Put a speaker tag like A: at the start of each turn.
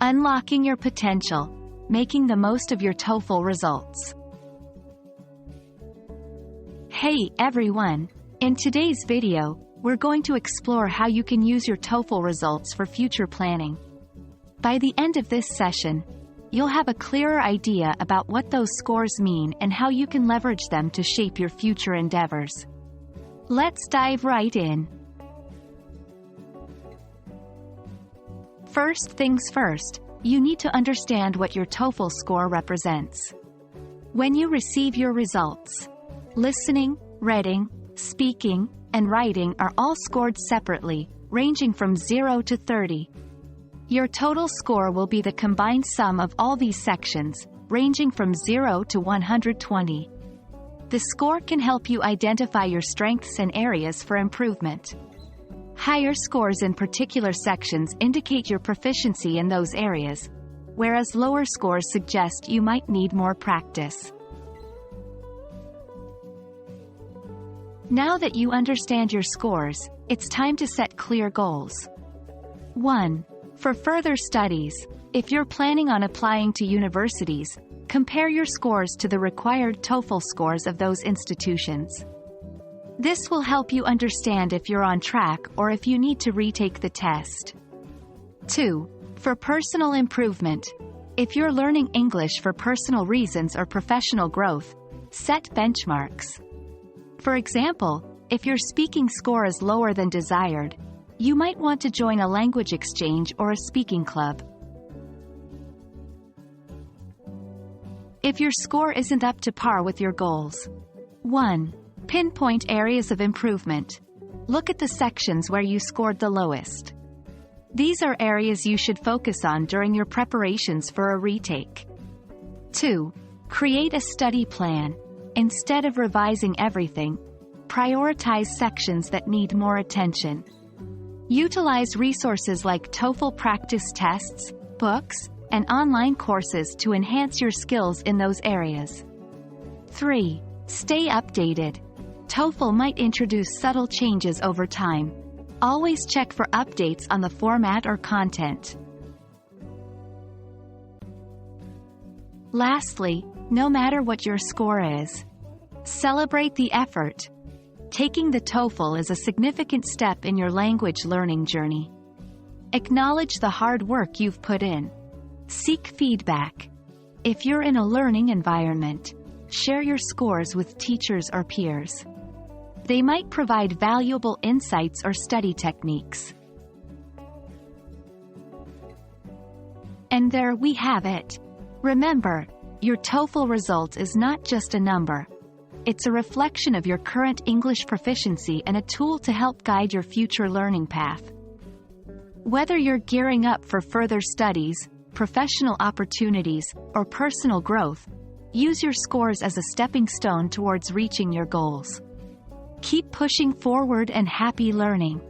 A: Unlocking your potential, making the most of your TOEFL results. Hey everyone! In today's video, we're going to explore how you can use your TOEFL results for future planning. By the end of this session, you'll have a clearer idea about what those scores mean and how you can leverage them to shape your future endeavors. Let's dive right in. First things first, you need to understand what your TOEFL score represents. When you receive your results, listening, reading, speaking, and writing are all scored separately, ranging from 0 to 30. Your total score will be the combined sum of all these sections, ranging from 0 to 120. The score can help you identify your strengths and areas for improvement. Higher scores in particular sections indicate your proficiency in those areas, whereas lower scores suggest you might need more practice. Now that you understand your scores, it's time to set clear goals. 1. For further studies, if you're planning on applying to universities, compare your scores to the required TOEFL scores of those institutions. This will help you understand if you're on track or if you need to retake the test. 2. For personal improvement, if you're learning English for personal reasons or professional growth, set benchmarks. For example, if your speaking score is lower than desired, you might want to join a language exchange or a speaking club. If your score isn't up to par with your goals, 1. Pinpoint areas of improvement. Look at the sections where you scored the lowest. These are areas you should focus on during your preparations for a retake. 2. Create a study plan. Instead of revising everything, prioritize sections that need more attention. Utilize resources like TOEFL practice tests, books, and online courses to enhance your skills in those areas. 3. Stay updated. TOEFL might introduce subtle changes over time. Always check for updates on the format or content. Lastly, no matter what your score is, celebrate the effort. Taking the TOEFL is a significant step in your language learning journey. Acknowledge the hard work you've put in. Seek feedback. If you're in a learning environment, share your scores with teachers or peers. They might provide valuable insights or study techniques. And there we have it. Remember, your TOEFL result is not just a number. It's a reflection of your current English proficiency and a tool to help guide your future learning path. Whether you're gearing up for further studies, professional opportunities, or personal growth, use your scores as a stepping stone towards reaching your goals. Keep pushing forward and happy learning.